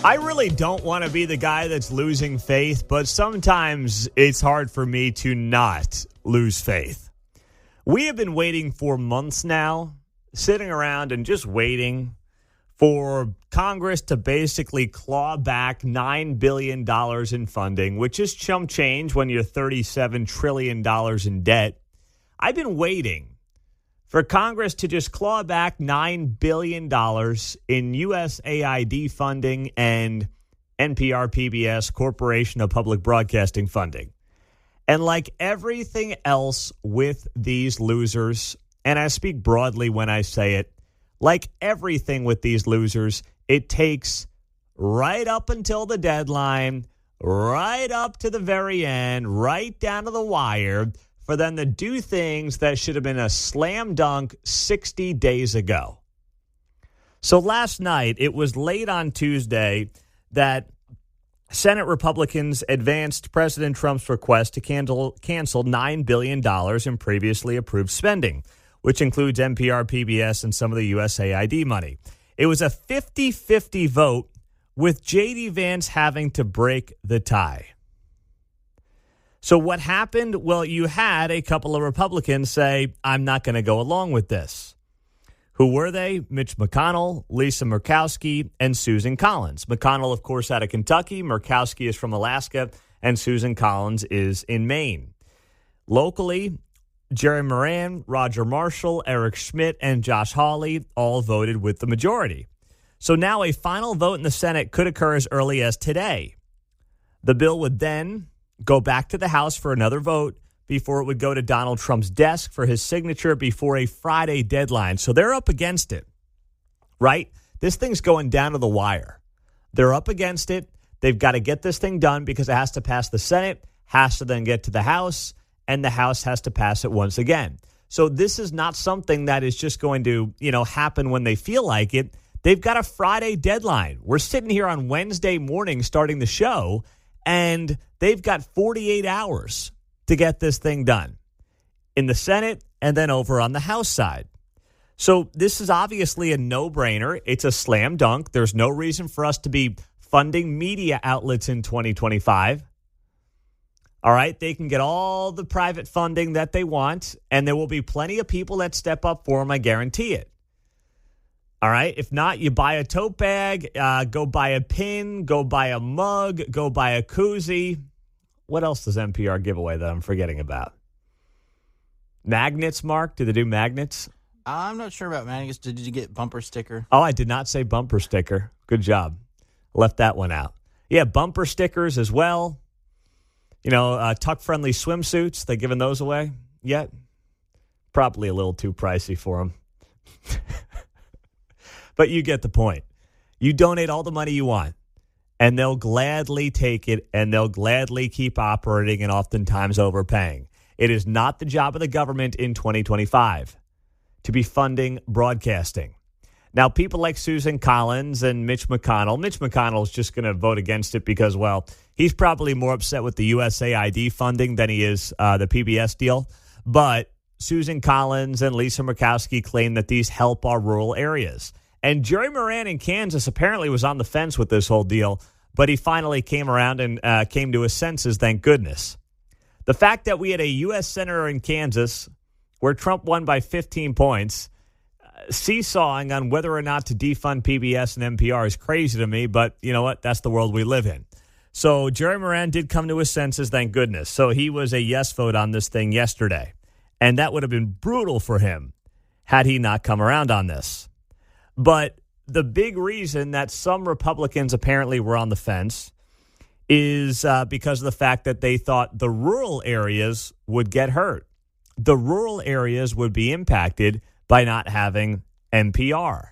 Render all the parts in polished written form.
I really don't want to be the guy that's losing faith, but sometimes it's hard for me to not lose faith. We have been waiting for months now, sitting around and just waiting for Congress to basically claw back $9 billion in funding, which is chump change when you're $37 trillion in debt. I've been waiting for Congress to just claw back $9 billion in USAID funding and NPR PBS, Corporation of Public Broadcasting funding. And like everything else with these losers, and I speak broadly when I say it, like everything with these losers, it takes right up until the deadline, right up to the very end, right down to the wire, for them to do things that should have been a slam dunk 60 days ago. So last night, it was late on Tuesday that Senate Republicans advanced President Trump's request to cancel $9 billion in previously approved spending, which includes NPR, PBS, and some of the USAID money. It was a 50-50 vote, with J.D. Vance having to break the tie. So what happened? Well, you had a couple of Republicans say, I'm not going to go along with this. Who were they? Mitch McConnell, Lisa Murkowski, and Susan Collins. McConnell, of course, out of Kentucky. Murkowski is from Alaska, and Susan Collins is in Maine. Locally, Jerry Moran, Roger Marshall, Eric Schmidt, and Josh Hawley all voted with the majority. So now a final vote in the Senate could occur as early as today. The bill would then go back to the House for another vote before it would go to Donald Trump's desk for his signature before a Friday deadline. So they're up against it, right? This thing's going down to the wire. They're up against it. They've got to get this thing done because it has to pass the Senate, has to then get to the House, and the House has to pass it once again. So this is not something that is just going to, happen when they feel like it. They've got a Friday deadline. We're sitting here on Wednesday morning starting the show, and they've got 48 hours to get this thing done in the Senate and then over on the House side. So this is obviously a no-brainer. It's a slam dunk. There's no reason for us to be funding media outlets in 2025. All right, they can get all the private funding that they want, and there will be plenty of people that step up for them, I guarantee it. All right, if not, you buy a tote bag, go buy a pin, go buy a mug, go buy a koozie. What else does NPR give away that I'm forgetting about? Magnets, Mark? Do they do magnets? I'm not sure about magnets. Did you get bumper sticker? Oh, I did not say bumper sticker. Good job. Left that one out. Yeah, bumper stickers as well. Tuck-friendly swimsuits. They giving those away yet? Probably a little too pricey for them. But you get the point. You donate all the money you want, and they'll gladly take it, and they'll gladly keep operating and oftentimes overpaying. It is not the job of the government in 2025 to be funding broadcasting. Now, people like Susan Collins and Mitch McConnell is just going to vote against it because, well, he's probably more upset with the USAID funding than he is the PBS deal. But Susan Collins and Lisa Murkowski claim that these help our rural areas. And Jerry Moran in Kansas apparently was on the fence with this whole deal, but he finally came around and came to his senses, thank goodness. The fact that we had a U.S. senator in Kansas where Trump won by 15 points, seesawing on whether or not to defund PBS and NPR is crazy to me, but you know what? That's the world we live in. So Jerry Moran did come to his senses, thank goodness. So he was a yes vote on this thing yesterday, and that would have been brutal for him had he not come around on this. But the big reason that some Republicans apparently were on the fence is because of the fact that they thought the rural areas would get hurt. The rural areas would be impacted by not having NPR.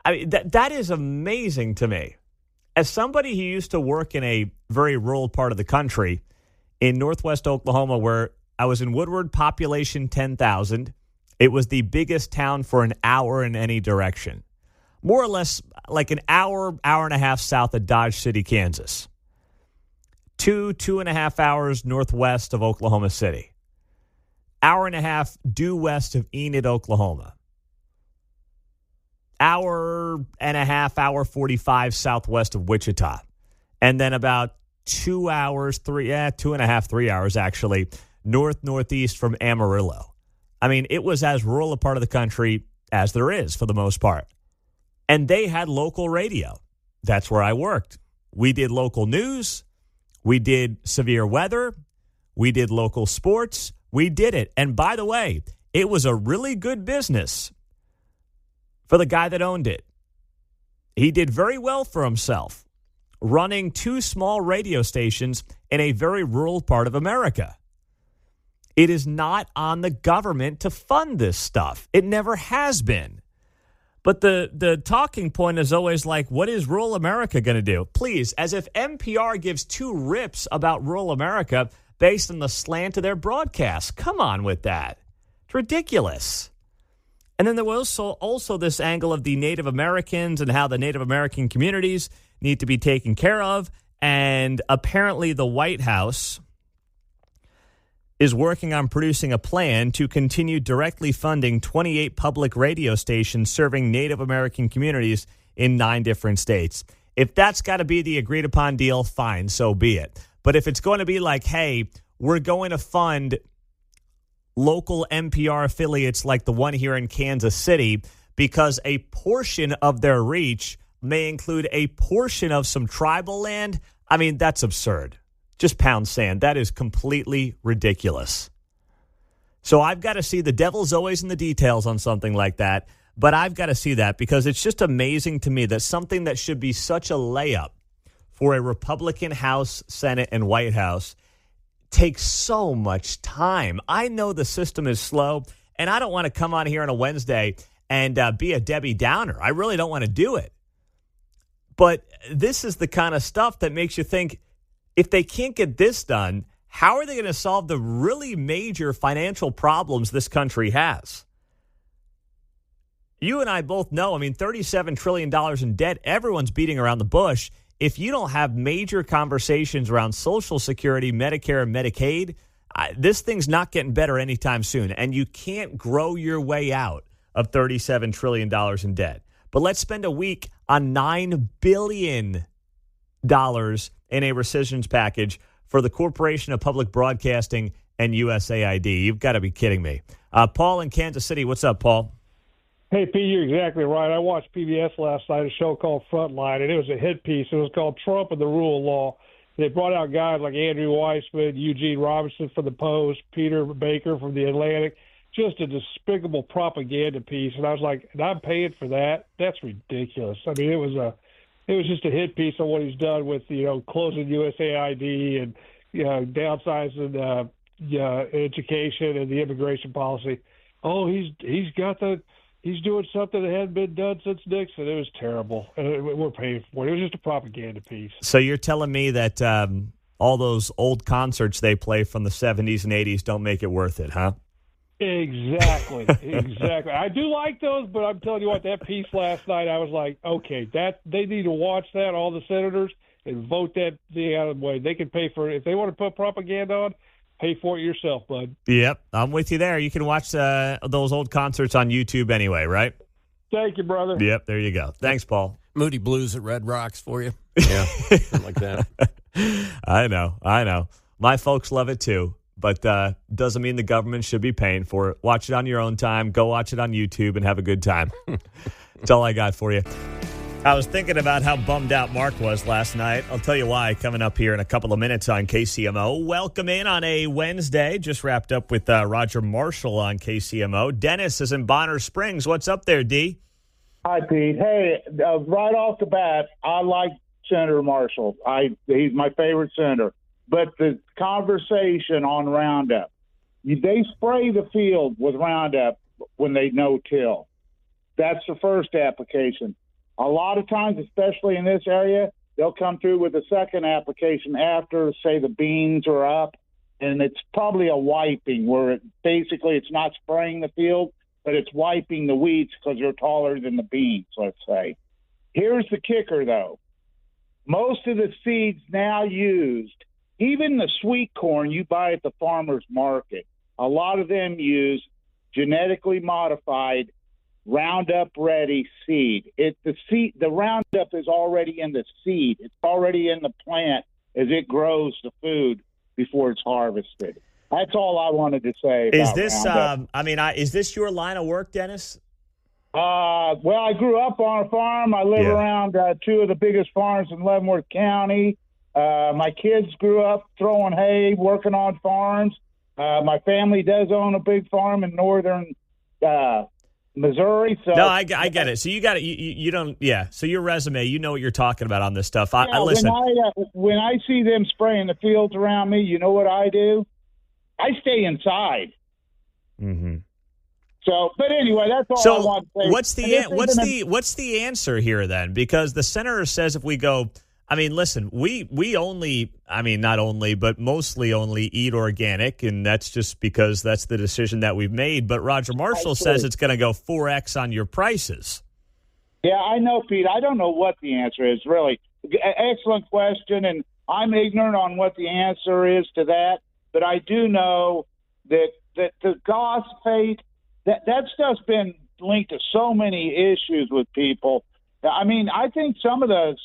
I mean, that is amazing to me. As somebody who used to work in a very rural part of the country in northwest Oklahoma, where I was in Woodward, population 10,000, it was the biggest town for an hour in any direction. More or less like an hour and a half south of Dodge City, Kansas. 2.5 hours northwest of Oklahoma City. Hour and a half due west of Enid, Oklahoma. hour and a half, hour 45 southwest of Wichita. And then about 2 hours, 2.5, 3 hours actually, northeast from Amarillo. I mean, it was as rural a part of the country as there is for the most part. And they had local radio. That's where I worked. We did local news. We did severe weather. We did local sports. We did it. And by the way, it was a really good business for the guy that owned it. He did very well for himself, running 2 small radio stations in a very rural part of America. It is not on the government to fund this stuff. It never has been. But the talking point is always like, what is rural America going to do? Please, as if NPR gives 2 rips about rural America based on the slant of their broadcast. Come on with that. It's ridiculous. And then there was also this angle of the Native Americans and how the Native American communities need to be taken care of. And apparently the White House is working on producing a plan to continue directly funding 28 public radio stations serving Native American communities in 9 different states. If that's got to be the agreed upon deal, fine, so be it. But if it's going to be like, hey, we're going to fund local NPR affiliates like the one here in Kansas City because a portion of their reach may include a portion of some tribal land, I mean, that's absurd. Just pound sand. That is completely ridiculous. So I've got to see, the devil's always in the details on something like that, but I've got to see that because it's just amazing to me that something that should be such a layup for a Republican House, Senate, and White House takes so much time. I know the system is slow, and I don't want to come on here on a Wednesday and be a Debbie Downer. I really don't want to do it. But this is the kind of stuff that makes you think, if they can't get this done, how are they going to solve the really major financial problems this country has? You and I both know, I mean, $37 trillion in debt, everyone's beating around the bush. If you don't have major conversations around Social Security, Medicare, and Medicaid, this thing's not getting better anytime soon. And you can't grow your way out of $37 trillion in debt. But let's spend a week on $9 billion in a rescissions package for the Corporation of Public Broadcasting and USAID. You've got to be kidding me. Paul in Kansas City. What's up, Paul? Hey, Pete, you're exactly right. I watched PBS last night, a show called Frontline, and it was a hit piece. It was called Trump and the Rule of Law. They brought out guys like Andrew Weissman, Eugene Robinson from the Post, Peter Baker from the Atlantic. Just a despicable propaganda piece. And I was like, and I'm paying for that? That's ridiculous. I mean, it was just a hit piece on what he's done with, closing USAID and, downsizing education and the immigration policy. Oh, he's doing something that hadn't been done since Nixon. It was terrible. And we're paying for it. It was just a propaganda piece. So you're telling me that all those old concerts they play from the 70s and 80s don't make it worth it, huh? Exactly. I do like those, but I'm telling you what, that piece last night, I was like, okay, that they need to watch that, all the senators, and vote that thing out of the way. They can pay for it. If they want to put propaganda on, pay for it yourself, bud. Yep, I'm with you there. You can watch those old concerts on YouTube anyway, right? Thank you, brother. Yep, there you go. Thanks, Paul. Moody Blues at Red Rocks for you. Yeah, something like that. I know. My folks love it too. But doesn't mean the government should be paying for it. Watch it on your own time. Go watch it on YouTube and have a good time. That's all I got for you. I was thinking about how bummed out Mark was last night. I'll tell you why coming up here in a couple of minutes on KCMO. Welcome in on a Wednesday. Just wrapped up with Roger Marshall on KCMO. Dennis is in Bonner Springs. What's up there, D? Hi, Pete. Hey, right off the bat, I like Senator Marshall. He's my favorite senator. But the conversation on Roundup, they spray the field with Roundup when they no-till. That's the first application. A lot of times, especially in this area, they'll come through with a second application after, say, the beans are up, and it's probably a wiping where it's not spraying the field, but it's wiping the weeds because they're taller than the beans, let's say. Here's the kicker, though. Most of the seeds now used, even the sweet corn you buy at the farmer's market, a lot of them use genetically modified Roundup Ready seed. The Roundup is already in the seed. It's already in the plant as it grows the food before it's harvested. That's all I wanted to say. Is about this? Roundup. Is this your line of work, Dennis? Well, I grew up on a farm. I live around two of the biggest farms in Leavenworth County. My kids grew up throwing hay, working on farms. My family does own a big farm in northern Missouri. So No, I get it. So you got it. You don't. Yeah. So your resume, you know what you're talking about on this stuff. I listen. When I see them spraying the fields around me, you know what I do? I stay inside. Mm-hmm. So, but anyway, that's all I want to say. What's the answer here then? Because the senator says if we go, I mean, listen, we only, I mean, not only, but mostly only eat organic, and that's just because that's the decision that we've made. But Roger Marshall says it's going to go 4X on your prices. Yeah, I know, Pete. I don't know what the answer is, really. Excellent question, and I'm ignorant on what the answer is to that. But I do know that the phosphate, that stuff's been linked to so many issues with people. I mean, I think some of those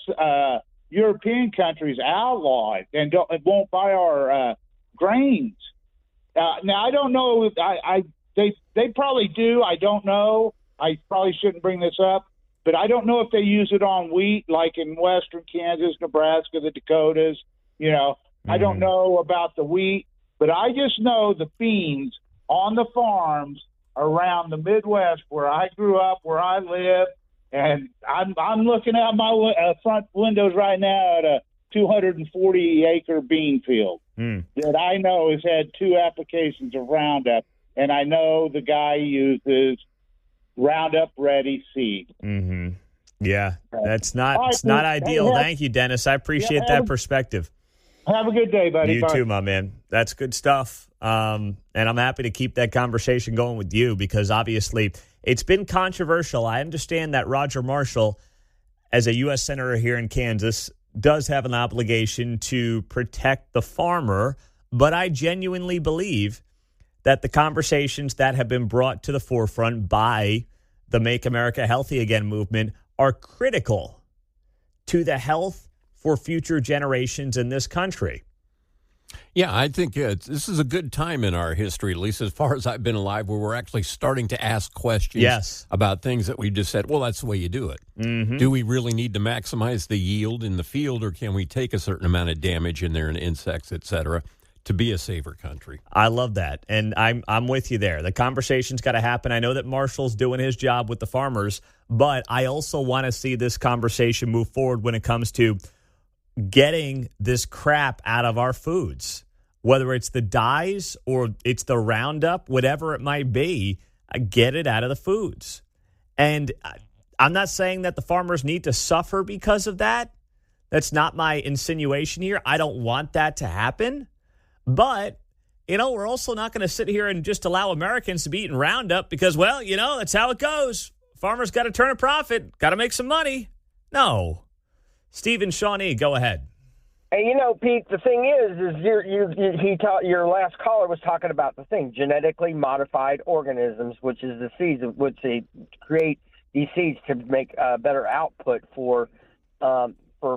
European countries outlaw it and won't buy our grains. Now, I don't know. They probably do. I don't know. I probably shouldn't bring this up, but I don't know if they use it on wheat like in western Kansas, Nebraska, the Dakotas. You know, I don't know about the wheat, but I just know the beans on the farms around the Midwest where I grew up, where I live, and I'm looking out my front windows right now at a 240-acre bean field that I know has had 2 applications of Roundup, and I know the guy uses Roundup Ready seed. Mm-hmm. Yeah, it's not ideal. Thank you, Dennis. I appreciate that perspective. Have a good day, buddy. You too, my man. That's good stuff. And I'm happy to keep that conversation going with you because obviously it's been controversial. I understand that Roger Marshall, as a U.S. Senator here in Kansas, does have an obligation to protect the farmer, but I genuinely believe that the conversations that have been brought to the forefront by the Make America Healthy Again movement are critical to the health for future generations in this country. Yeah, I think this is a good time in our history, at least as far as I've been alive, where we're actually starting to ask questions about things that we just said, well, that's the way you do it. Mm-hmm. Do we really need to maximize the yield in the field, or can we take a certain amount of damage in there and insects, et cetera, to be a safer country? I love that, and I'm with you there. The conversation's got to happen. I know that Marshall's doing his job with the farmers, but I also want to see this conversation move forward when it comes to getting this crap out of our foods, whether it's the dyes or it's the Roundup, whatever it might be, get it out of the foods. And I'm not saying that the farmers need to suffer because of that. That's not my insinuation here. I don't want that to happen. But, we're also not going to sit here and just allow Americans to be eating Roundup because, well, that's how it goes. Farmers got to turn a profit, got to make some money. No. Stephen Shawnee, go ahead. Hey, Pete, the thing is your last caller was talking about the thing, genetically modified organisms, which is the seeds, which they create these seeds to make better output for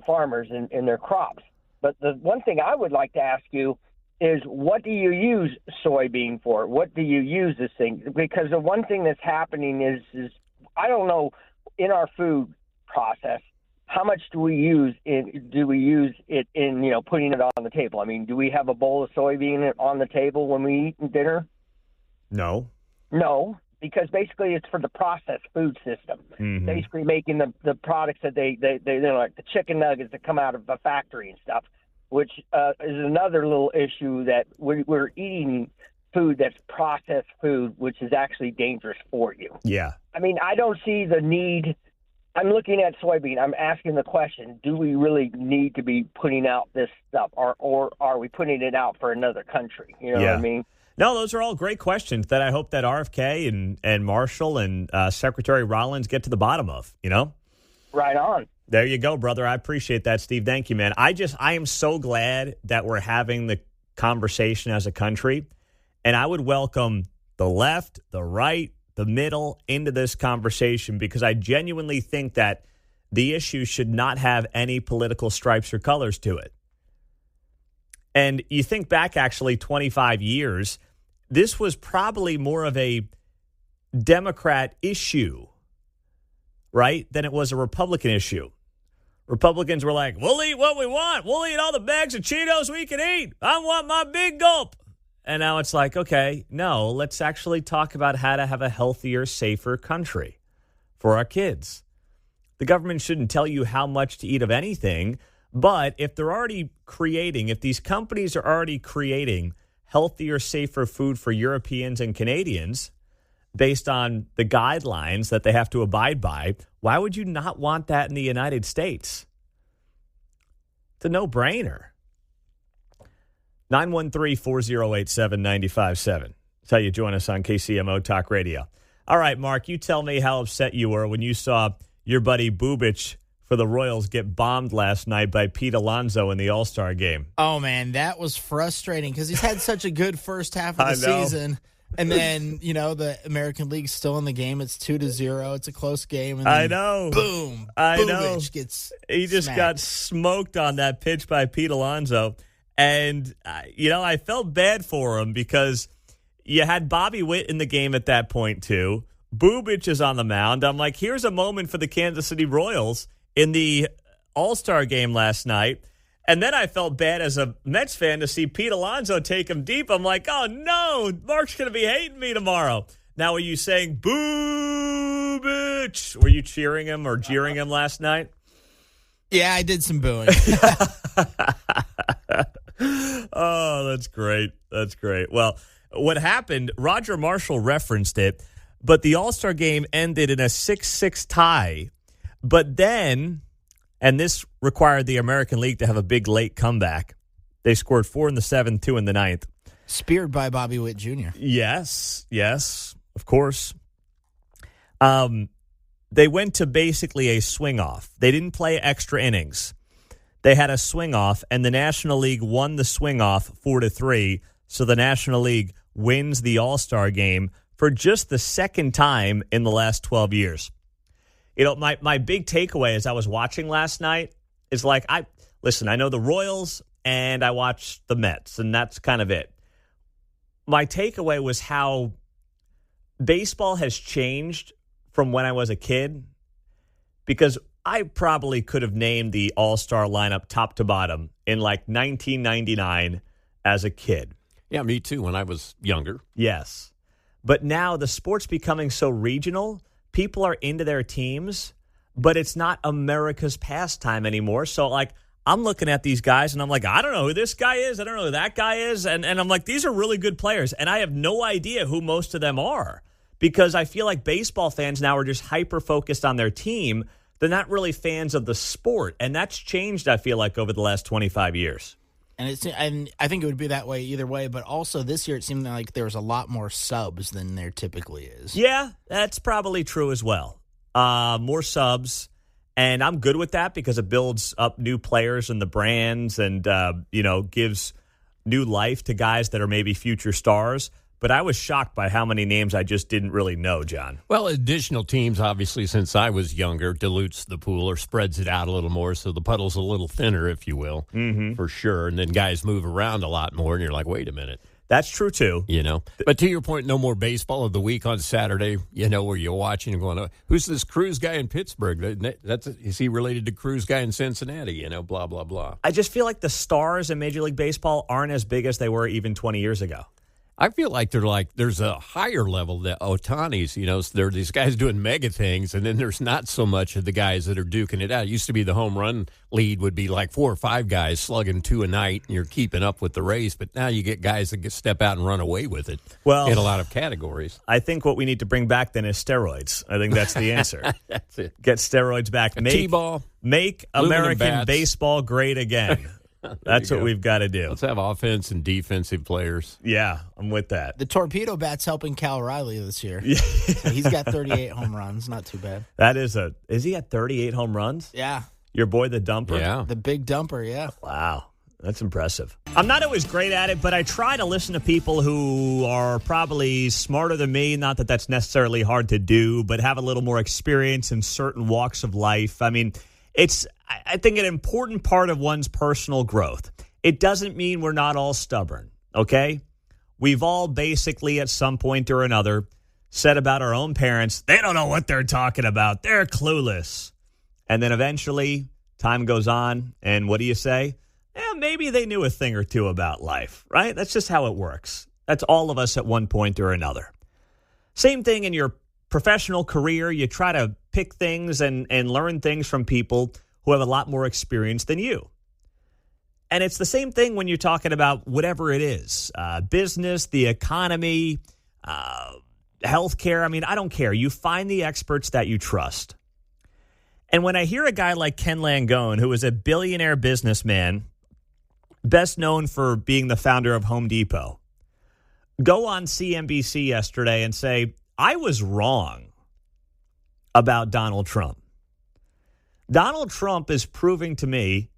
farmers in their crops. But the one thing I would like to ask you is, what do you use soybean for? What do you use this thing? Because the one thing that's happening is I don't know, in our food process, how much do we use it in putting it on the table? I mean, do we have a bowl of soybean on the table when we eat dinner? No, because basically it's for the processed food system. Mm-hmm. Basically making the products that they like the chicken nuggets that come out of a factory and stuff, which is another little issue that we're eating food that's processed food, which is actually dangerous for you. Yeah. I mean, I don't see the need. I'm looking at soybean. I'm asking the question, do we really need to be putting out this stuff, or are we putting it out for another country? You know what I mean? No, those are all great questions that I hope that RFK and Marshall and Secretary Rollins get to the bottom of, Right on. There you go, brother. I appreciate that, Steve. Thank you, man. I am so glad that we're having the conversation as a country, and I would welcome the left, the right, the middle into this conversation because I genuinely think that the issue should not have any political stripes or colors to it. And you think back actually 25 years, this was probably more of a Democrat issue, right, than it was a Republican issue. Republicans were like, we'll eat what we want. We'll eat all the bags of Cheetos we can eat. I want my big gulp. And now it's like, okay, no, let's actually talk about how to have a healthier, safer country for our kids. The government shouldn't tell you how much to eat of anything, but if these companies are already creating healthier, safer food for Europeans and Canadians based on the guidelines that they have to abide by, why would you not want that in the United States? It's a no-brainer. 913-408-7957. That's how you join us on KCMO Talk Radio. All right, Mark, you tell me how upset you were when you saw your buddy Bubic for the Royals get bombed last night by Pete Alonso in the All-Star game. Oh, man, that was frustrating because he's had such a good first half of the season. And then, the American League's still in the game. It's 2-0. It's a close game. And then I know. Boom. Bubic he just smacked. got smoked on that pitch by Pete Alonso. And, I felt bad for him because you had Bobby Witt in the game at that point, too. Bubic is on the mound. I'm like, here's a moment for the Kansas City Royals in the All-Star game last night. And then I felt bad as a Mets fan to see Pete Alonso take him deep. I'm like, oh, no, Mark's going to be hating me tomorrow. Now, are you saying, Bubic? Were you cheering him or jeering him last night? Yeah, I did some booing. Oh, that's great. That's great. Well, what happened, Roger Marshall referenced it, but the All-Star game ended in a 6-6 tie. But then, and this required the American League to have a big late comeback. They scored 4 in the 7th, 2 in the 9th. Speared by Bobby Witt Jr. Yes, of course. They went to basically a swing-off. They didn't play extra innings. They had a swing-off, and the National League won the swing-off 4-3. So the National League wins the All-Star game for just the second time in the last 12 years. My big takeaway as I was watching last night is like, I know the Royals and I watched the Mets, and that's kind of it. My takeaway was how baseball has changed from when I was a kid, because I probably could have named the All-Star lineup top to bottom in like 1999 as a kid. Yeah, me too, when I was younger. Yes. But now the sport's becoming so regional. People are into their teams, but it's not America's pastime anymore. So, like, I'm looking at these guys, and I'm like, I don't know who this guy is. I don't know who that guy is. And I'm like, these are really good players, and I have no idea who most of them are, because I feel like baseball fans now are just hyper-focused on their team. They're not really fans of the sport, and that's changed, I feel like, over the last 25 years. And I think it would be that way either way, but also this year it seemed like there was a lot more subs than there typically is. Yeah, that's probably true as well. More subs, and I'm good with that because it builds up new players and the brands and, gives new life to guys that are maybe future stars. But I was shocked by how many names I just didn't really know, John. Well, additional teams, obviously, since I was younger, dilutes the pool or spreads it out a little more, so the puddle's a little thinner, if you will, for sure. And then guys move around a lot more, and you're like, wait a minute. That's true, too. But to your point, no more baseball of the week on Saturday, where you're watching and going, oh, who's this Cruz guy in Pittsburgh? Is he related to Cruz guy in Cincinnati? Blah, blah, blah. I just feel like the stars in Major League Baseball aren't as big as they were even 20 years ago. I feel like there's a higher level that Ohtani's, so there are these guys doing mega things, and then there's not so much of the guys that are duking it out. It used to be the home run lead would be like 4 or 5 guys slugging 2 a night, and you're keeping up with the race. But now you get guys that step out and run away with it in a lot of categories. I think what we need to bring back then is steroids. I think that's the answer. That's it. Get steroids back. T-ball. Make American baseball great again. That's what we've got to do. Let's have offense and defensive players. Yeah, I'm with that. The torpedo bat's helping Cal Riley this year. Yeah. So he's got 38 home runs. Not too bad. Is he at 38 home runs? Yeah. Your boy, the dumper? Yeah. The big dumper, yeah. Wow. That's impressive. I'm not always great at it, but I try to listen to people who are probably smarter than me. Not that that's necessarily hard to do, but have a little more experience in certain walks of life. I mean, it's, I think, an important part of one's personal growth. It doesn't mean we're not all stubborn, okay? We've all basically at some point or another said about our own parents, they don't know what they're talking about. They're clueless. And then eventually time goes on, and what do you say? Maybe they knew a thing or two about life, right? That's just how it works. That's all of us at one point or another. Same thing in your professional career. You try to pick things and learn things from people who have a lot more experience than you. And it's the same thing when you're talking about whatever it is, business, the economy, healthcare. I mean, I don't care. You find the experts that you trust. And when I hear a guy like Ken Langone, who is a billionaire businessman, best known for being the founder of Home Depot, go on CNBC yesterday and say, I was wrong about Donald Trump. Donald Trump is proving to me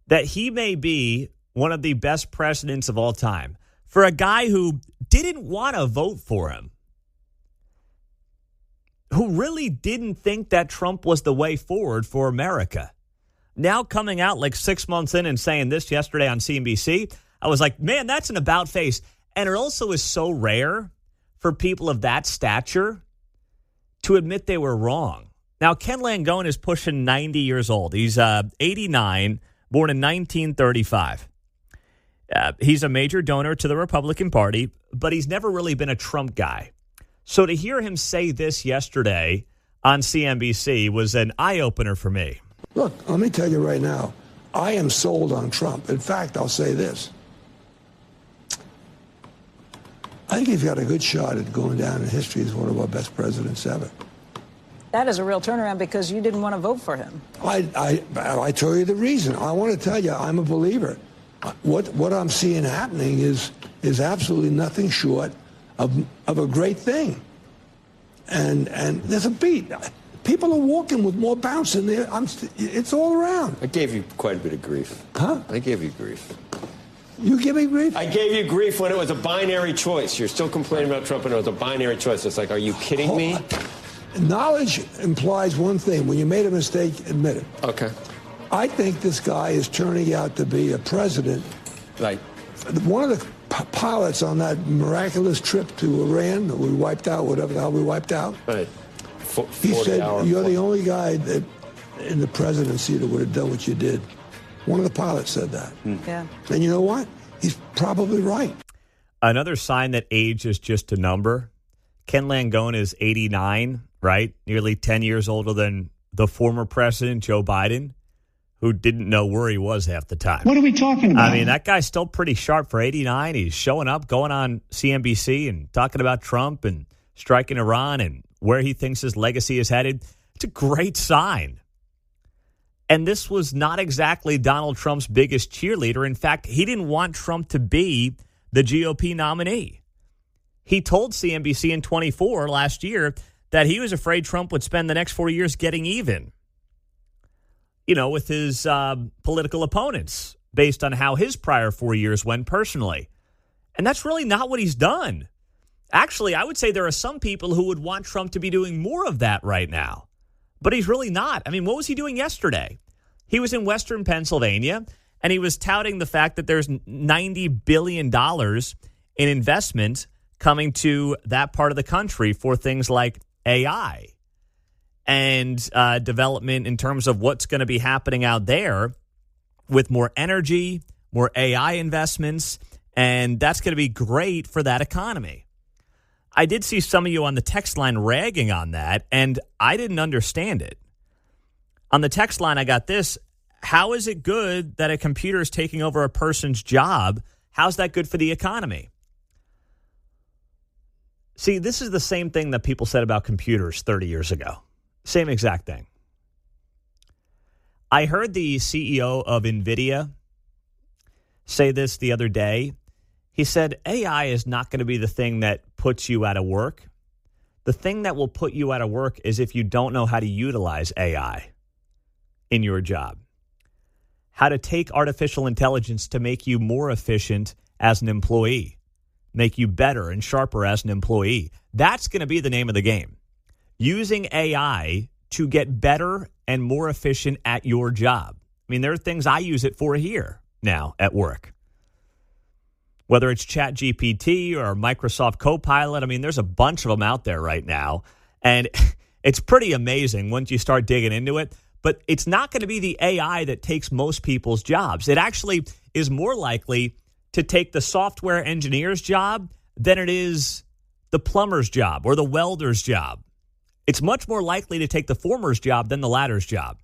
that he may be one of the best presidents of all time. For a guy who didn't want to vote for him, who really didn't think that Trump was the way forward for America. Now coming out like 6 months in and saying this yesterday on CNBC, I was like, man, that's an about face. And it also is so rare for people of that stature to admit they were wrong. Now, Ken Langone is pushing 90 years old. He's 89, born in 1935. He's a major donor to the Republican Party, but he's never really been a Trump guy. So to hear him say this yesterday on CNBC was an eye-opener for me. Look, let me tell you right now, I am sold on Trump. In fact, I'll say this. I think he's got a good shot at going down in history as one of our best presidents ever. That is a real turnaround because you didn't want to vote for him. I tell you the reason. I want to tell you, I'm a believer. What I'm seeing happening is absolutely nothing short of a great thing. And there's a beat. People are walking with more bounce in there. It's all around. I gave you quite a bit of grief. Huh? I gave you grief. You give me grief? I gave you grief when it was a binary choice. You're still complaining about Trump and it was a binary choice. It's like, are you kidding me? Knowledge implies one thing. When you made a mistake, admit it. Okay. I think this guy is turning out to be a president. Like? One of the pilots on that miraculous trip to Iran that we wiped out, whatever the hell we wiped out. Right. He said, you're the only guy that in the presidency that would have done what you did. One of the pilots said that. Yeah. And you know what? He's probably right. Another sign that age is just a number. Ken Langone is 89, right? Nearly 10 years older than the former president, Joe Biden, who didn't know where he was half the time. What are we talking about? I mean, that guy's still pretty sharp for 89. He's showing up, going on CNBC and talking about Trump and striking Iran and where he thinks his legacy is headed. It's a great sign. And this was not exactly Donald Trump's biggest cheerleader. In fact, he didn't want Trump to be the GOP nominee. He told CNBC in 24 last year that he was afraid Trump would spend the next 4 years getting even, with his political opponents based on how his prior 4 years went personally. And that's really not what he's done. Actually, I would say there are some people who would want Trump to be doing more of that right now. But he's really not. I mean, what was he doing yesterday? He was in Western Pennsylvania, and he was touting the fact that there's $90 billion in investment coming to that part of the country for things like AI and development in terms of what's going to be happening out there with more energy, more AI investments, and that's going to be great for that economy. I did see some of you on the text line ragging on that, and I didn't understand it. On the text line, I got this. How is it good that a computer is taking over a person's job? How's that good for the economy? See, this is the same thing that people said about computers 30 years ago. Same exact thing. I heard the CEO of NVIDIA say this the other day. He said, AI is not going to be the thing that puts you out of work. The thing that will put you out of work is if you don't know how to utilize AI in your job. how to take artificial intelligence to make you more efficient as an employee, make you better and sharper as an employee. That's going to be the name of the game. Using AI to get better and more efficient at your job. I mean, there are things I use it for here now at work. Whether it's ChatGPT or Microsoft Copilot, I mean, there's a bunch of them out there right now. And it's pretty amazing once you start digging into it. But it's not going to be the AI that takes most people's jobs. It actually is more likely to take the software engineer's job than it is the plumber's job or the welder's job. It's much more likely to take the former's job than the latter's job.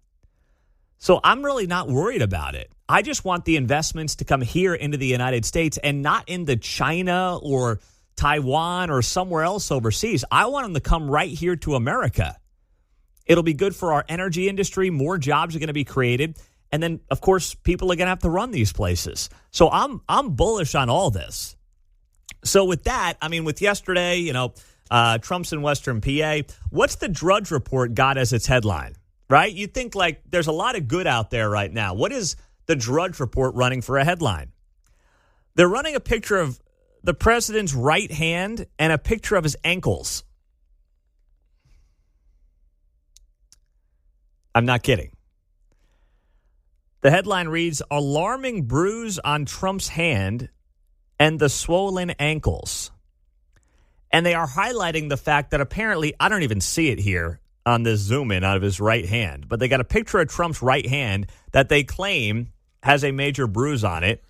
So I'm really not worried about it. I just want the investments to come here into the United States and not into China or Taiwan or somewhere else overseas. I want them to come right here to America. It'll be good for our energy industry. More jobs are going to be created. And then, of course, people are going to have to run these places. So I'm bullish on all this. So with that, I mean, with yesterday, Trump's in Western PA. What's the Drudge Report got as its headline, right? You think like there's a lot of good out there right now. What is the Drudge Report running for a headline? They're running a picture of the president's right hand and a picture of his ankles. I'm not kidding. The headline reads, "Alarming bruise on Trump's hand and the swollen ankles." And they are highlighting the fact that apparently, I don't even see it here on this zoom in out of his right hand, but they got a picture of Trump's right hand that they claim has a major bruise on it.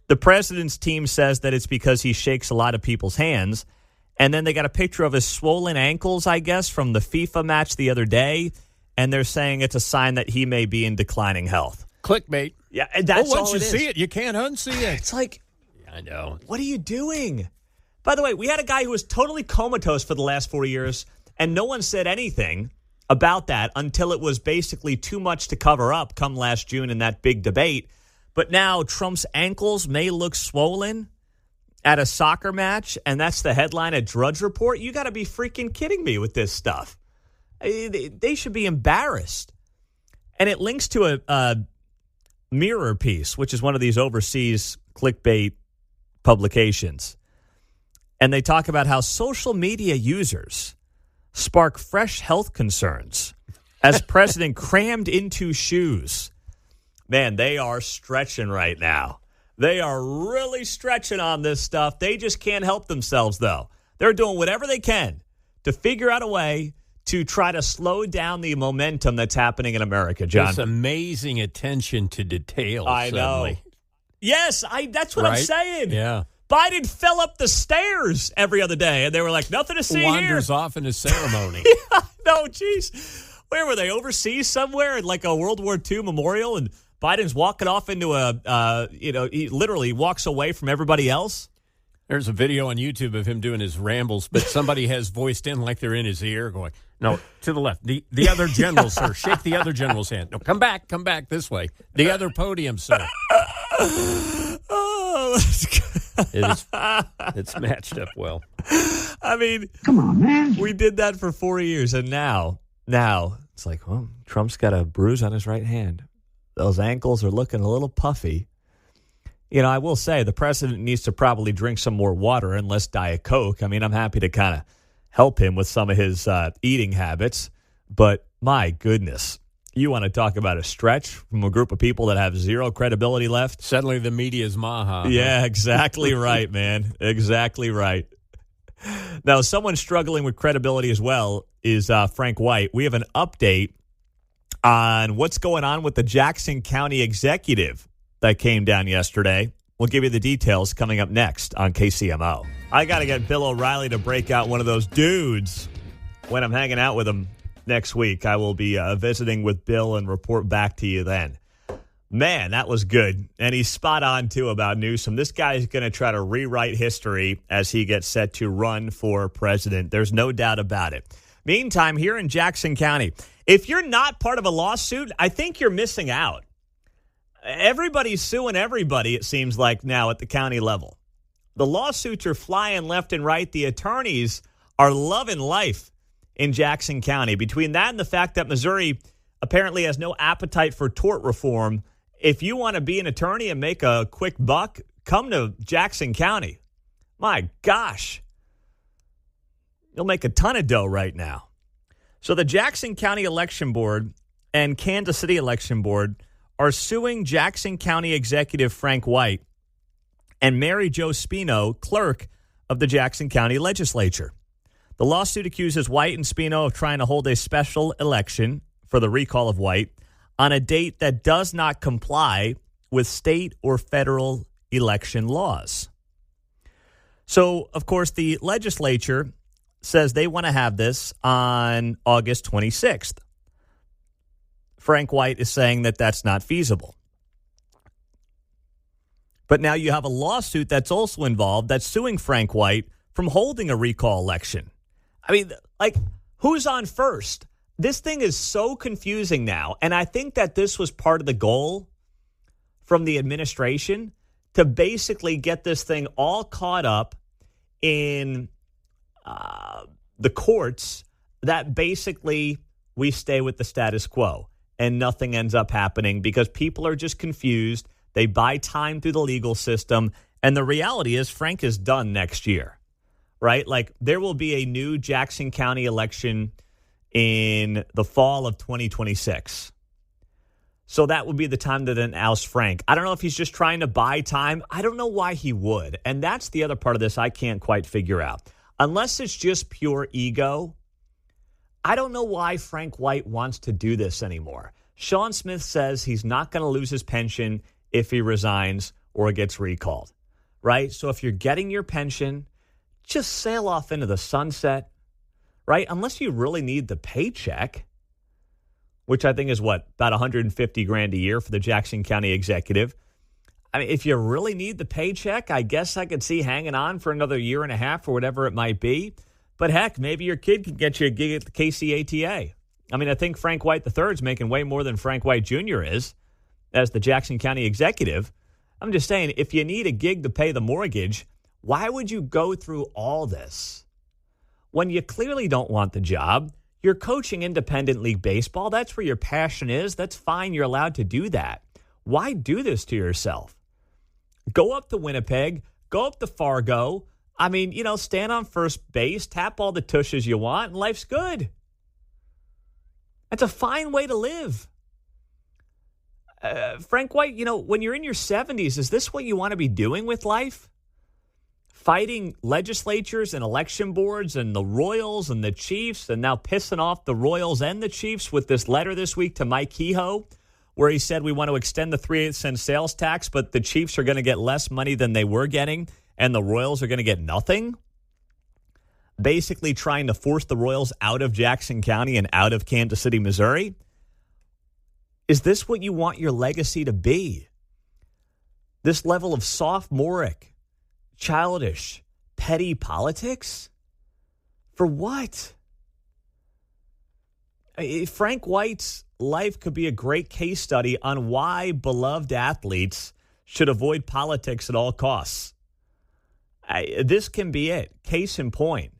The president's team says that it's because he shakes a lot of people's hands. And then they got a picture of his swollen ankles, I guess, from the FIFA match the other day. And they're saying it's a sign that he may be in declining health. Clickbait. Yeah, and that's all once you see it, you can't unsee it. It's like, I know. What are you doing? By the way, we had a guy who was totally comatose for the last 4 years, and no one said anything about that until it was basically too much to cover up come last June in that big debate. But now Trump's ankles may look swollen at a soccer match, and that's the headline at Drudge Report. You got to be freaking kidding me with this stuff. They should be embarrassed. And it links to a Mirror piece, which is one of these overseas clickbait publications. And they talk about how social media users spark fresh health concerns as president crammed into shoes. Man, they are stretching right now. They are really stretching on this stuff. They just can't help themselves, though. They're doing whatever they can to figure out a way to try to slow down the momentum that's happening in America, John. This amazing attention to detail. I suddenly. know. Yes, that's what I'm saying. Yeah. Biden fell up the stairs every other day, and they were like, nothing to see Wanders here. off in a ceremony. Yeah, no, geez. Where were they? Overseas somewhere at like a World War II memorial, and Biden's walking off into he literally walks away from everybody else. There's a video on YouTube of him doing his rambles, but somebody has voiced in like they're in his ear going, no, to the left. The other general, sir. Shake the other general's hand. No, come back this way. The other podium, sir. Oh, that's good. It's matched up well. I mean, Come on, man. we did that for 4 years, and now it's like, well, Trump's got a bruise on his right hand. Those ankles are looking a little puffy. I will say the president needs to probably drink some more water and less Diet Coke. I mean, I'm happy to kind of help him with some of his eating habits. But my goodness, you want to talk about a stretch from a group of people that have zero credibility left? Suddenly the media's maha. Yeah, exactly right, man. Exactly right. Now, someone struggling with credibility as well is Frank White. We have an update on what's going on with the Jackson County executive that came down yesterday. We'll give you the details coming up next on KCMO. I got to get Bill O'Reilly to break out one of those dudes when I'm hanging out with him next week. I will be visiting with Bill and report back to you then. Man, that was good. And he's spot on, too, about Newsom. This guy is going to try to rewrite history as he gets set to run for president. There's no doubt about it. Meantime, here in Jackson County, if you're not part of a lawsuit, I think you're missing out. Everybody's suing everybody, it seems like now at the county level. The lawsuits are flying left and right. The attorneys are loving life in Jackson County. Between that and the fact that Missouri apparently has no appetite for tort reform if you want to be an attorney and make a quick buck, come to Jackson County. My gosh. You'll make a ton of dough right now. So the Jackson County Election Board and Kansas City Election Board are suing Jackson County Executive Frank White and Mary Jo Spino, clerk of the Jackson County Legislature. The lawsuit accuses White and Spino of trying to hold a special election for the recall of White on a date that does not comply with state or federal election laws. So, of course, the legislature says they want to have this on August 26th. Frank White is saying that that's not feasible. But now you have a lawsuit that's also involved that's suing Frank White from holding a recall election. I mean, like, who's on first? This thing is so confusing now. And I think that this was part of the goal from the administration to basically get this thing all caught up in the courts, that basically we stay with the status quo and nothing ends up happening because people are just confused. They buy time through the legal system. And the reality is Frank is done next year, right? Like, there will be a new Jackson County election in the fall of 2026. So that would be the time to then oust Frank. I don't know if he's just trying to buy time. I don't know why he would. And that's the other part of this I can't quite figure out. Unless it's just pure ego, I don't know why Frank White wants to do this anymore. Sean Smith says he's not going to lose his pension if he resigns or gets recalled, right? So if you're getting your pension, just sail off into the sunset, right? Unless you really need the paycheck, which I think is about $150,000 a year for the Jackson County executive. I mean, if you really need the paycheck, I guess I could see hanging on for another year and a half or whatever it might be. But heck, maybe your kid can get you a gig at the KCATA. I mean, I think Frank White III is making way more than Frank White Jr. is as the Jackson County executive. I'm just saying, if you need a gig to pay the mortgage, why would you go through all this when you clearly don't want the job? You're coaching independent league baseball. That's where your passion is. That's fine. You're allowed to do that. Why do this to yourself? Go up to Winnipeg. Go up to Fargo. I mean, stand on first base, tap all the tushes you want, and life's good. That's a fine way to live. Frank White, when you're in your 70s, is this what you want to be doing with life? Fighting legislatures and election boards and the Royals and the Chiefs, and now pissing off the Royals and the Chiefs with this letter this week to Mike Kehoe, where he said we want to extend the 3/8 sales tax, but the Chiefs are going to get less money than they were getting, and the Royals are going to get nothing? Basically trying to force the Royals out of Jackson County and out of Kansas City, Missouri. Is this what you want your legacy to be? This level of sophomoric, childish, petty politics? For what? Frank White's life could be a great case study on why beloved athletes should avoid politics at all costs. This can be it. Case in point.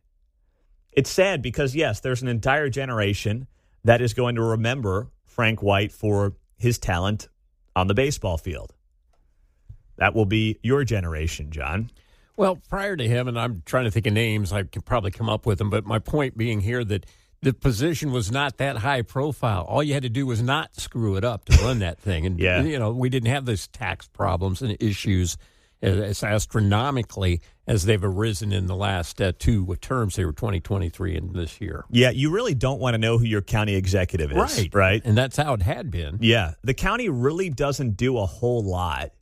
It's sad because, yes, there's an entire generation that is going to remember Frank White for his talent on the baseball field. That will be your generation, John. Well, prior to him, and I'm trying to think of names, I can probably come up with them, but my point being here that the position was not that high profile. All you had to do was not screw it up to run that thing. And, we didn't have those tax problems and issues as astronomically as they've arisen in the last two terms. They were 2023 and this year. Yeah, you really don't want to know who your county executive is, right? And that's how it had been. Yeah, the county really doesn't do a whole lot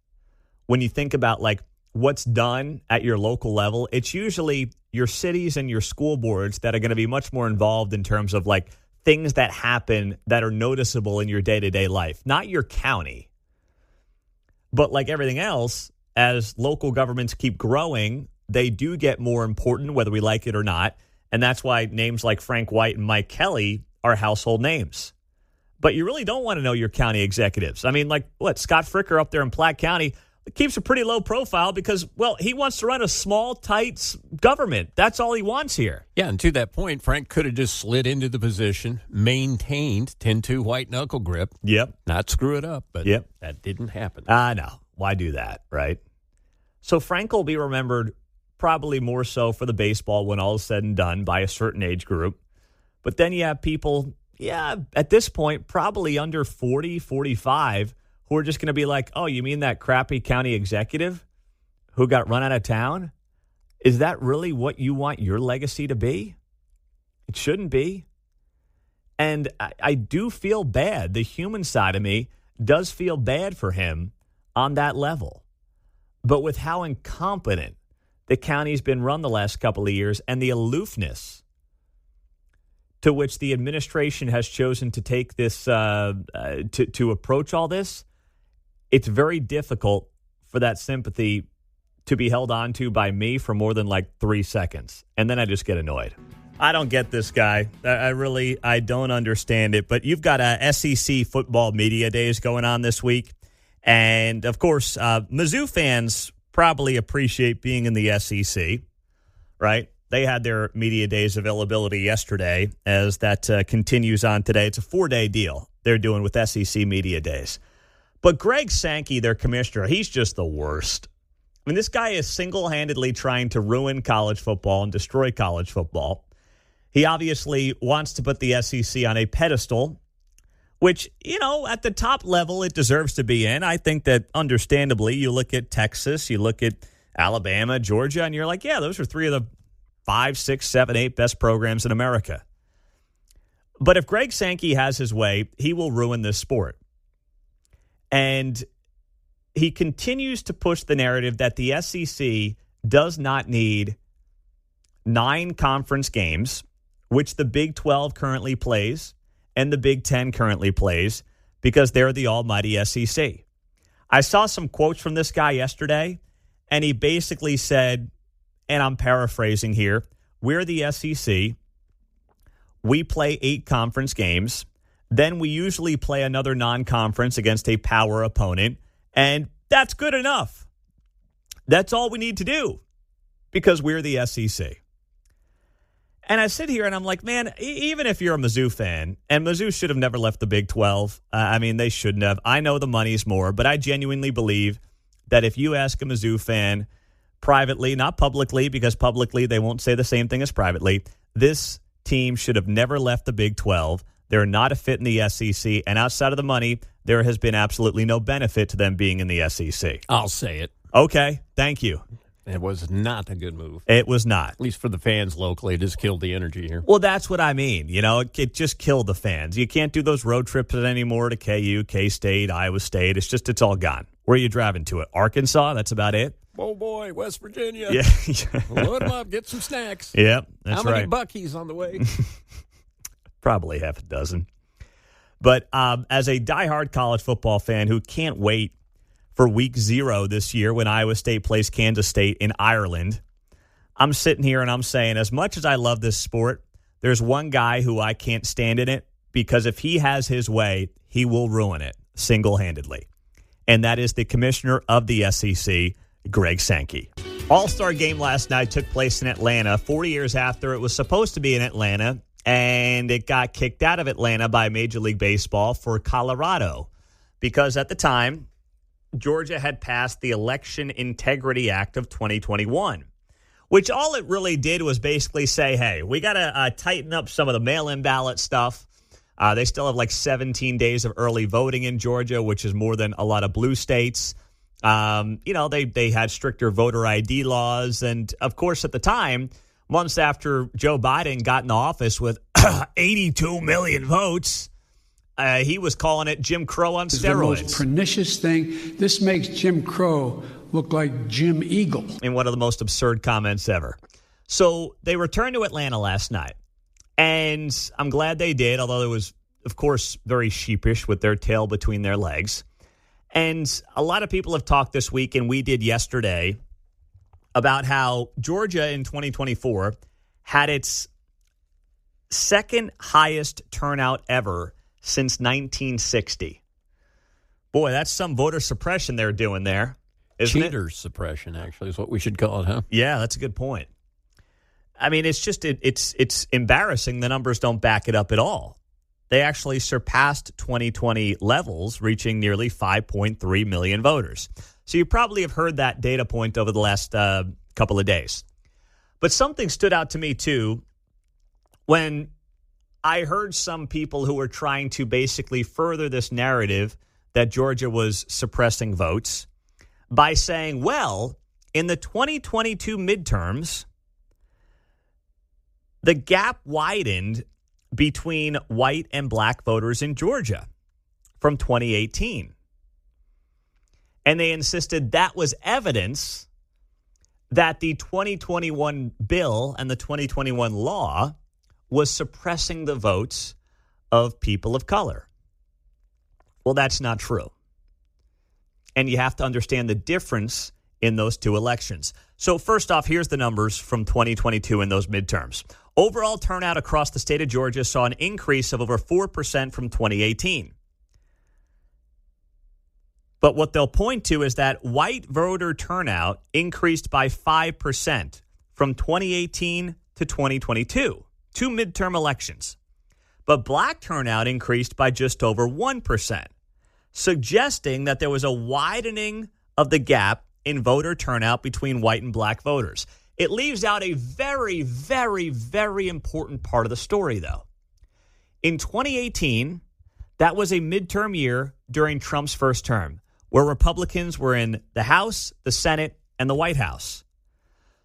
when you think about, like, what's done at your local level. It's usually your cities and your school boards that are going to be much more involved in terms of, like, things that happen that are noticeable in your day-to-day life, not your county. But like everything else, as local governments keep growing, they do get more important, whether we like it or not. And that's why names like Frank White and Mike Kelly are household names. But you really don't want to know your county executives. I mean, like, Scott Fricker up there in Platte County, keeps a pretty low profile because, well, he wants to run a small, tight government. That's all he wants here. Yeah, and to that point, Frank could have just slid into the position, maintained 10-2 white knuckle grip. Yep. Not screw it up, but that didn't happen. No. Why do that, right? So Frank will be remembered probably more so for the baseball when all is said and done by a certain age group. But then you have people, at this point, probably under 40, 45, who are just going to be like, oh, you mean that crappy county executive who got run out of town? Is that really what you want your legacy to be? It shouldn't be. And I do feel bad. The human side of me does feel bad for him on that level. But with how incompetent the county's been run the last couple of years and the aloofness to which the administration has chosen to take this, to approach all this, it's very difficult for that sympathy to be held on to by me for more than like 3 seconds. And then I just get annoyed. I don't get this guy. I don't understand it. But you've got SEC football media days going on this week. And, of course, Mizzou fans probably appreciate being in the SEC, right? They had their media days availability yesterday as that continues on today. It's a 4-day deal they're doing with SEC media days. But Greg Sankey, their commissioner, he's just the worst. I mean, this guy is single-handedly trying to ruin college football and destroy college football. He obviously wants to put the SEC on a pedestal, which, at the top level, it deserves to be in. I think that, understandably, you look at Texas, you look at Alabama, Georgia, and you're like, yeah, those are 3 of the 5, 6, 7, 8 best programs in America. But if Greg Sankey has his way, he will ruin this sport. And he continues to push the narrative that the SEC does not need 9 conference games, which the Big 12 currently plays and the Big 10 currently plays, because they're the almighty SEC. I saw some quotes from this guy yesterday, and he basically said, and I'm paraphrasing here, we're the SEC. We play 8 conference games. Then we usually play another non-conference against a power opponent, and that's good enough. That's all we need to do because we're the SEC. And I sit here and I'm like, man, even if you're a Mizzou fan, and Mizzou should have never left the Big 12. They shouldn't have. I know the money's more, but I genuinely believe that if you ask a Mizzou fan privately, not publicly, because publicly they won't say the same thing as privately, this team should have never left the Big 12. They're not a fit in the SEC, and outside of the money, there has been absolutely no benefit to them being in the SEC. I'll say it. Okay, thank you. It was not a good move. It was not. At least for the fans locally, it just killed the energy here. Well, that's what I mean. It just killed the fans. You can't do those road trips anymore to KU, K-State, Iowa State. It's all gone. Where are you driving to? It? Arkansas? That's about it? Oh, boy, West Virginia. Yeah. Load them up, get some snacks. Yep, that's right. How many Buc-ee's on the way? Probably half a dozen. But as a diehard college football fan who can't wait for week 0 this year when Iowa State plays Kansas State in Ireland, I'm sitting here and I'm saying, as much as I love this sport, there's one guy who I can't stand in it, because if he has his way, he will ruin it single-handedly. And that is the commissioner of the SEC, Greg Sankey. All-Star game last night took place in Atlanta 40 years after it was supposed to be in Atlanta, and it got kicked out of Atlanta by Major League Baseball for Colorado because at the time, Georgia had passed the Election Integrity Act of 2021, which all it really did was basically say, hey, we got to tighten up some of the mail-in ballot stuff. They still have like 17 days of early voting in Georgia, which is more than a lot of blue states. They had stricter voter ID laws. And, of course, at the time, months after Joe Biden got in office with 82 million votes, he was calling it Jim Crow on steroids. The most pernicious thing. This makes Jim Crow look like Jim Eagle. In one of the most absurd comments ever. So they returned to Atlanta last night. And I'm glad they did, although it was, of course, very sheepish with their tail between their legs. And a lot of people have talked this week, and we did yesterday, about how Georgia in 2024 had its second highest turnout ever since 1960. Boy, that's some voter suppression they're doing there. Cheater suppression, actually, is what we should call it, huh? Yeah, that's a good point. I mean, it's just it's embarrassing. The numbers don't back it up at all. They actually surpassed 2020 levels, reaching nearly 5.3 million voters. So you probably have heard that data point over the last couple of days. But something stood out to me, too, when I heard some people who were trying to basically further this narrative that Georgia was suppressing votes by saying, well, in the 2022 midterms, the gap widened between white and black voters in Georgia from 2018. And they insisted that was evidence that the 2021 bill and the 2021 law was suppressing the votes of people of color. Well, that's not true. And you have to understand the difference in those two elections. So first off, here's the numbers from 2022 in those midterms. Overall turnout across the state of Georgia saw an increase of over 4% from 2018. But what they'll point to is that white voter turnout increased by 5% from 2018 to 2022, two midterm elections. But black turnout increased by just over 1%, suggesting that there was a widening of the gap in voter turnout between white and black voters. It leaves out a very, very, very important part of the story, though. In 2018, that was a midterm year during Trump's first term, where Republicans were in the House, the Senate, and the White House.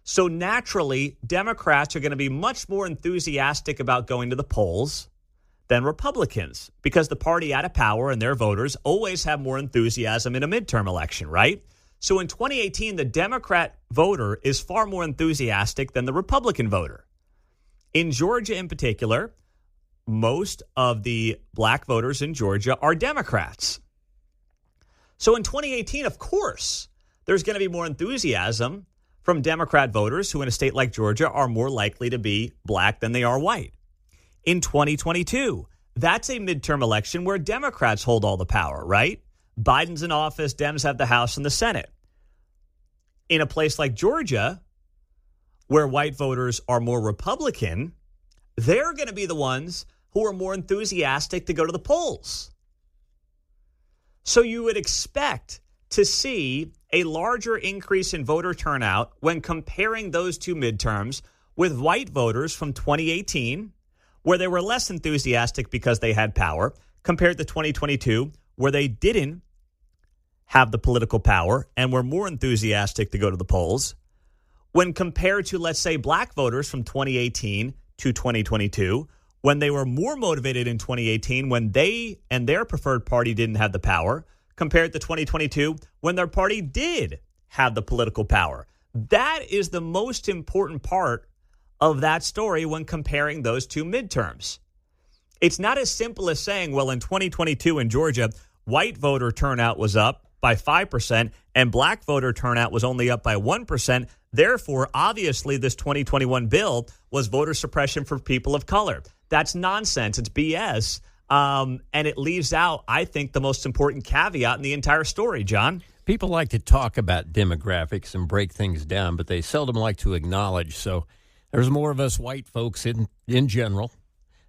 So naturally, Democrats are going to be much more enthusiastic about going to the polls than Republicans, because the party out of power and their voters always have more enthusiasm in a midterm election, right? So in 2018, the Democrat voter is far more enthusiastic than the Republican voter. In Georgia in particular, most of the black voters in Georgia are Democrats. So in 2018, of course, there's going to be more enthusiasm from Democrat voters who in a state like Georgia are more likely to be black than they are white. In 2022, that's a midterm election where Democrats hold all the power, right? Biden's in office, Dems have the House and the Senate. In a place like Georgia, where white voters are more Republican, they're going to be the ones who are more enthusiastic to go to the polls. So you would expect to see a larger increase in voter turnout when comparing those two midterms with white voters from 2018, where they were less enthusiastic because they had power, compared to 2022, where they didn't have the political power and were more enthusiastic to go to the polls, when compared to, let's say, black voters from 2018 to 2022, when they were more motivated in 2018 when they and their preferred party didn't have the power, compared to 2022 when their party did have the political power. That is the most important part of that story when comparing those two midterms. It's not as simple as saying, well, in 2022 in Georgia, white voter turnout was up by 5% and black voter turnout was only up by 1%. Therefore, obviously, this 2021 bill was voter suppression for people of color. That's nonsense. It's BS. And it leaves out, I think, the most important caveat in the entire story, John. People like to talk about demographics and break things down, but they seldom like to acknowledge. So there's more of us white folks in general.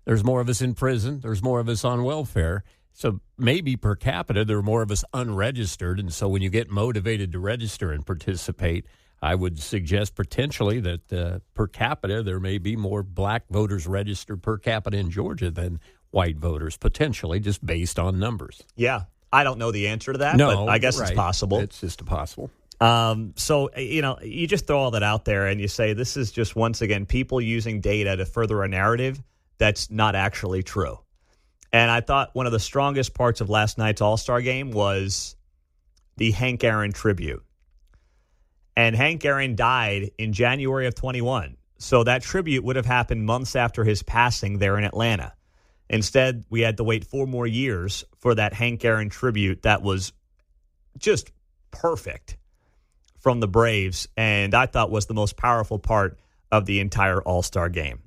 There's more of us in prison. There's more of us on welfare. So maybe per capita, there are more of us unregistered. And so when you get motivated to register and participate, I would suggest potentially that per capita, there may be more black voters registered per capita in Georgia than white voters, potentially, just based on numbers. Yeah. I don't know the answer to that, no, but I guess it's possible. It's just possible. So, you just throw all that out there and you say this is just, once again, people using data to further a narrative that's not actually true. And I thought one of the strongest parts of last night's All-Star game was the Hank Aaron tribute. And Hank Aaron died in January of 21. So that tribute would have happened months after his passing there in Atlanta. Instead, we had to wait 4 more years for that Hank Aaron tribute that was just perfect from the Braves, and I thought was the most powerful part of the entire All-Star game.